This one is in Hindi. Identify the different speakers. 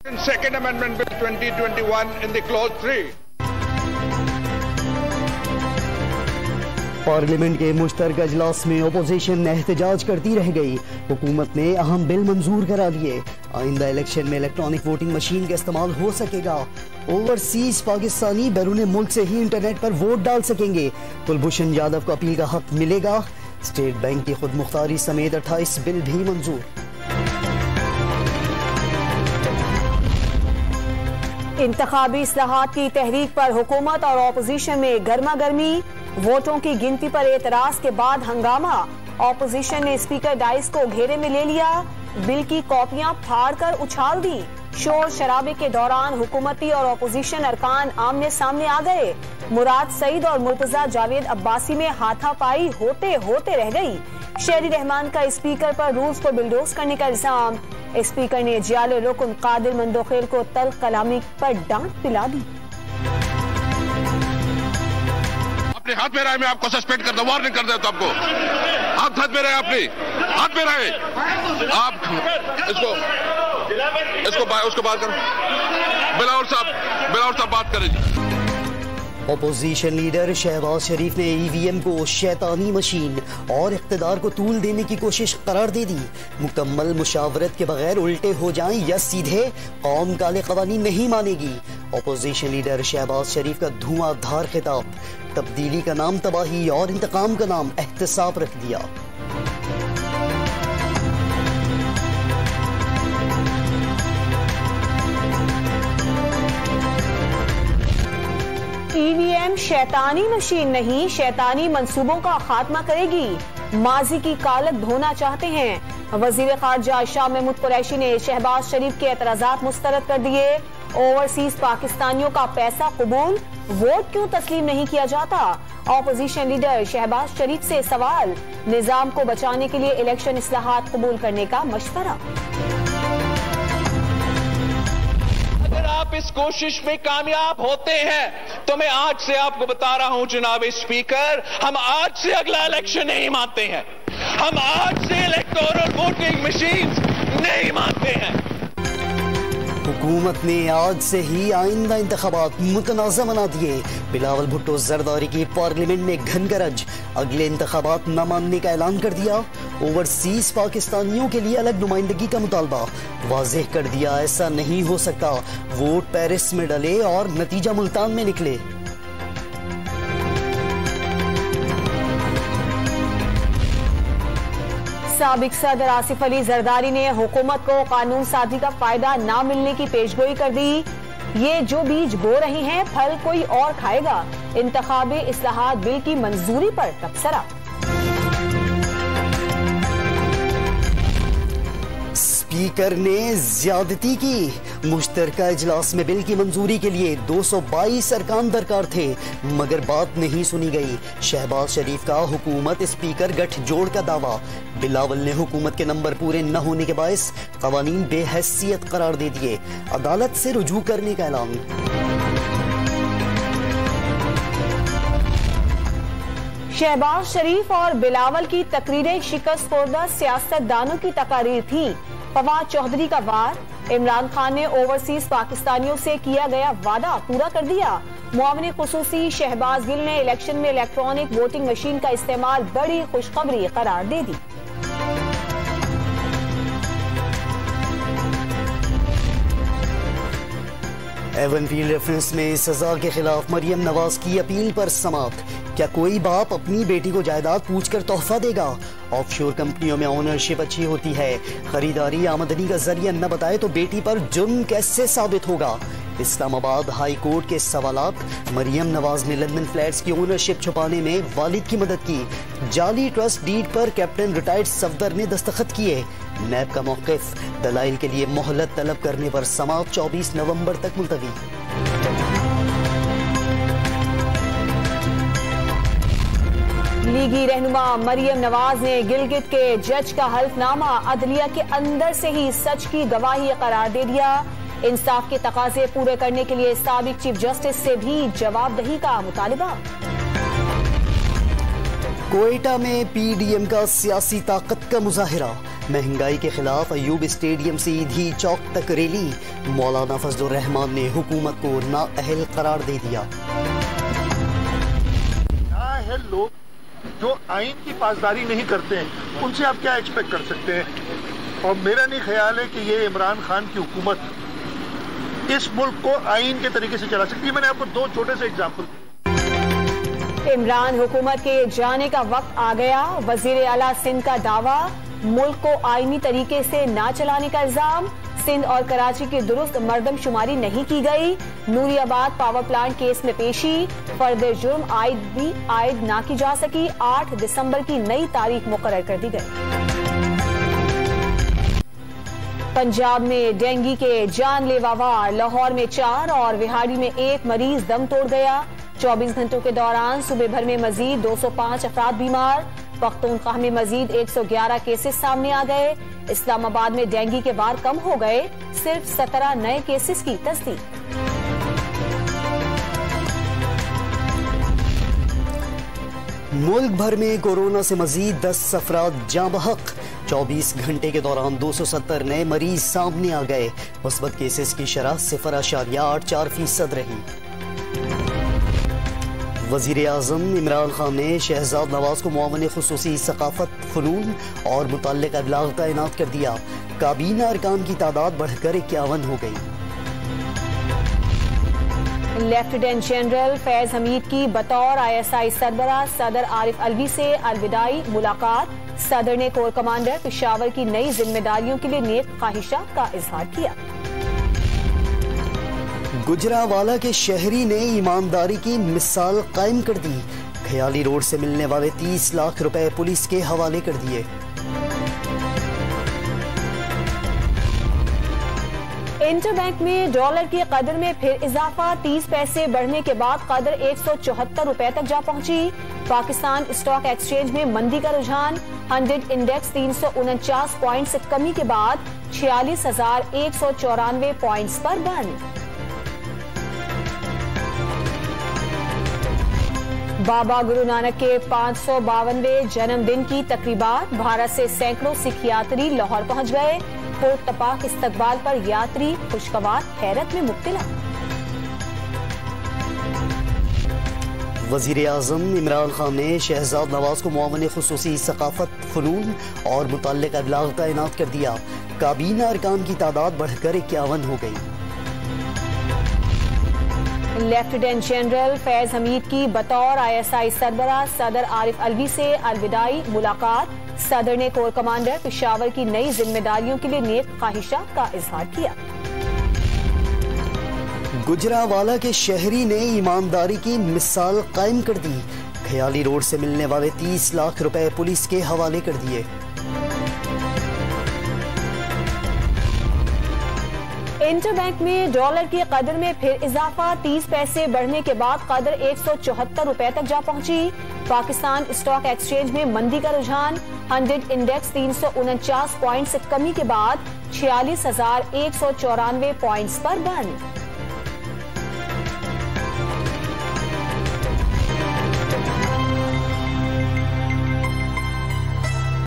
Speaker 1: Second Amendment Bill 2021 in the Clause 3.
Speaker 2: Parliament के मुश्तरका इजलास में अपोजिशन एहतजाज करती रह गई। हुकूमत ने अहम बिल मंजूर करा लिए। आइंदा इलेक्शन में इलेक्ट्रॉनिक वोटिंग मशीन का इस्तेमाल हो सकेगा। ओवरसीज पाकिस्तानी बैरून मुल्क से ही इंटरनेट पर वोट डाल सकेंगे। कुलभूषण यादव को अपील का हक मिलेगा। स्टेट बैंक की खुद मुख्तारी समेत 28 बिल भी मंजूर।
Speaker 3: इंतखाबी इस्लाहात की तहरीक पर हुकूमत और ऑपोजिशन में गर्मा गर्मी। वोटों की गिनती पर एतराज के बाद हंगामा। ऑपोजिशन ने स्पीकर डाइस को घेरे में ले लिया। बिल की कॉपियां फाड़कर उछाल दी। शोर शराबे के दौरान हुकूमती और ऑपोजिशन अरकान आमने सामने आ गए। मुराद सईद और मुर्तजा जावेद अब्बासी में हाथापाई होते होते रह गई। शेरी रहमान का स्पीकर पर रूल्स को बिल्डोज करने का इल्जाम। स्पीकर ने जियाले रुकन कादिर मंदोखेल को तल्ख कलामी पर डांट पिला दी।
Speaker 1: अपने हाथ में रहे, मैं आपको सस्पेंड कर दूं, वार्निंग कर देता आपको। आप हाथ में रहे, अपने हाथ में रहे, आप उसको बात करो। बिलावल साहब बात करें।
Speaker 2: अपोजिशन लीडर शहबाज शरीफ ने ईवीएम को शैतानी मशीन और इख्तिदार को तूल देने की कोशिश करार दे दी। मुकम्मल मुशावरत के बगैर उल्टे हो जाएं या सीधे, कौम काले कवानीन नहीं मानेगी। अपोजिशन लीडर शहबाज शरीफ का धुआंधार खिताब। तब्दीली का नाम तबाही और इंतकाम का नाम एहतसाब रख दिया।
Speaker 3: ईवीएम शैतानी मशीन नहीं, शैतानी मंसूबों का खात्मा करेगी। माजी की कालत धोना चाहते हैं। वजीर खारजा शाह महमूद कुरैशी ने शहबाज शरीफ के एतराजात मुस्तरद कर दिए। ओवरसीज पाकिस्तानियों का पैसा कबूल, वोट क्यों तस्लीम नहीं किया जाता? ऑपोजिशन लीडर शहबाज शरीफ से सवाल। निजाम को बचाने के लिए इलेक्शन इस्लाहात कबूल करने का मशवरा।
Speaker 4: आप इस कोशिश में कामयाब होते हैं तो मैं आज से आपको बता रहा हूं जनाब स्पीकर, हम आज से अगला इलेक्शन नहीं मानते हैं। हम आज से इलेक्टोरल वोटिंग मशीन नहीं मानते हैं।
Speaker 2: हुकूमत ने आज से ही आइंदा इंतखाबात मुतनाज़ा बना दिए। बिलावल भुट्टो जरदारी की पार्लियामेंट में घन गरज। अगले इंतखाबात न मानने का ऐलान कर दिया। ओवरसीज पाकिस्तानियों के लिए अलग नुमाइंदगी का मुतालबा। वाज़ेह कर दिया ऐसा नहीं हो सकता। वोट पेरिस में डले और नतीजा मुल्तान में निकले।
Speaker 3: साबिक सदर आसिफ अली जरदारी ने हुकूमत को कानून साजी का फायदा न मिलने की पेशगोई कर दी। ये जो बीज बो रहे हैं फल कोई और खाएगा। इंतखाबी इस्लाहात बिल की मंजूरी पर तबसरा।
Speaker 2: स्पीकर ने ज्यादती की। मुश्तरका इजलास में बिल की मंजूरी के लिए 222 अरकान दरकार थे, मगर बात नहीं सुनी गई। शहबाज शरीफ का हुकूमत स्पीकर गठजोड़ का दावा। बिलावल ने हुकूमत के नंबर पूरे न होने के बायस कवानीन बेहैसियत करार दे दिए। अदालत से रुजू करने का ऐलान।
Speaker 3: शहबाज शरीफ और बिलावल की तकरीरें शिकस्त खुर्दा सियासतदानों की तकारीर थी। फवाद चौधरी का वार। इमरान खान ने ओवरसीज पाकिस्तानियों से किया गया वादा पूरा कर दिया। मुआविन खुसूसी शहबाज गिल ने इलेक्शन में इलेक्ट्रॉनिक वोटिंग मशीन का इस्तेमाल बड़ी खुशखबरी करार दे दी।
Speaker 2: एवनफील्ड रेफरेंस में सजा के खिलाफ मरियम नवाज की अपील पर समाप्त। क्या कोई बाप अपनी बेटी को जायदाद पूछकर तोहफा देगा? ऑफशोर कंपनियों में ओनरशिप अच्छी होती है, खरीदारी आमदनी का जरिया न बताए तो बेटी पर जुर्म कैसे साबित होगा? इस्लामाबाद हाई कोर्ट के सवालात। मरियम नवाज ने लंदन फ्लैट्स की ओनरशिप छुपाने में वालिद की मदद की। जाली ट्रस्ट डीड पर कैप्टन रिटायर्ड सफदर ने दस्तखत किए। नैब का मौक़िफ़। दलाइल के लिए मोहलत तलब करने पर समाअत 24 नवंबर तक मुलतवी।
Speaker 3: लीगी रहनुमा मरियम नवाज ने गिलगित के जज का हल्फनामा अदलिया के अंदर से ही सच की गवाही करार दे दिया। इंसाफ के तकाजे पूरे करने के लिए साबिक चीफ जस्टिस से भी जवाबदही का मुतालिबा।
Speaker 2: कोयटा में पीडीएम का सियासी ताकत का मुजाहिरा। महंगाई के खिलाफ अयूब स्टेडियम से ईदी चौक तक रैली। मौलाना फजलुर रहमान ने हुकूमत को नाअहल करार दे दिया।
Speaker 5: नाअहल लोग जो आइन की पासदारी नहीं करते हैं उनसे आप क्या एक्सपेक्ट कर सकते हैं? और मेरा नहीं ख्याल है कि ये इमरान खान की हुकूमत इस मुल्क को आइन के तरीके से चला सकती है। मैंने आपको 2 छोटे से एग्जाम्पल।
Speaker 3: इमरान हुकूमत के जाने का वक्त आ गया। वजीर आला सिंध का दावा, मुल्क को आईनी तरीके से ना चलाने का इल्जाम। सिंध और कराची की दुरुस्त मर्दमशुमारी नहीं की गई। नूरियाबाद पावर प्लांट केस में पेशी, फर्द जुर्म आयद ना की जा सकी। 8 दिसंबर की नई तारीख मुकर्रर कर दी गई। पंजाब में डेंगू के जानलेवा वार, लाहौर में 4 और विहाड़ी में 1 मरीज दम तोड़ गया। 24 घंटों के दौरान सूबे भर में मजीद 205 अफराद बीमार। पख्तूनख्वा में मजीद 111 केसेस सामने आ गए। इस्लामाबाद में डेंगू के वार कम हो गए, सिर्फ 17 नए केसेस की तस्दीक।
Speaker 2: मुल्क भर में कोरोना से मजीद 10 अफराद जाँ बहक। 24 घंटे के दौरान 270 नए मरीज सामने आ गए। मुस्बत केसेस की शरह 0.84% रही। वजीर आजम इमरान खान ने शहजाद नवाज को मुआवन खुसूसी सकाफत, फनून और मुतल्लिका इबलाग तैनात कर दिया। काबीना अरकान की तादाद बढ़कर 51 हो गई।
Speaker 3: लेफ्टिनेंट जनरल फैज हमीद की बतौर ISI सरबराह सदर आरिफ अलवी से अलविदाई मुलाकात। सदर ने कोर कमांडर पेशावर की नई जिम्मेदारियों के लिए नेक ख्वाहिशात का इजहार किया।
Speaker 2: गुजरावाला के शहरी ने ईमानदारी की मिसाल कायम कर दी। खयाली रोड से मिलने वाले 30 लाख रुपए पुलिस के हवाले कर दिए।
Speaker 3: इंटरबैंक में डॉलर की कदर में फिर इजाफा। 30 पैसे बढ़ने के बाद कदर 174 रुपए तक जा पहुंची। पाकिस्तान स्टॉक एक्सचेंज में मंदी का रुझान। 100 इंडेक्स 349 पॉइंट से कमी के बाद 46,194 पॉइंट्स पर बंद। बाबा गुरु नानक के 552वें जन्मदिन की तकरीबात। भारत से सैकड़ों सिख यात्री लाहौर पहुंच गए। कोट तपाक इस्तकबाल पर यात्री खुशगवार हैरत में मुब्तला।
Speaker 2: वजीर आजम इमरान खान ने शहजाद नवाज को मुआवन खुसूसी सकाफत, फनून और मुतल्लिका इबलाग तैनात कर दिया। काबीना अरकान की तादाद बढ़कर 51 हो गई।
Speaker 3: लेफ्टिनेंट जनरल फैज हमीद की बतौर ISI सरबराह सदर आरिफ अलवी से अलविदाई मुलाकात। सदर ने कोर कमांडर पेशावर की नई जिम्मेदारियों के लिए नेक ख्वाहिशात का इजहार किया।
Speaker 2: गुजरावाला के शहरी ने ईमानदारी की मिसाल कायम कर दी। खयाली रोड से मिलने वाले 30 लाख रुपए पुलिस के हवाले कर दिए।
Speaker 3: इंटरबैंक में डॉलर की कदर में फिर इजाफा। 30 पैसे बढ़ने के बाद कदर 174 रुपए तक जा पहुंची। पाकिस्तान स्टॉक एक्सचेंज में मंदी का रुझान। 100 इंडेक्स 349 पॉइंट से कमी के बाद 46,194 पॉइंट्स पर बंद।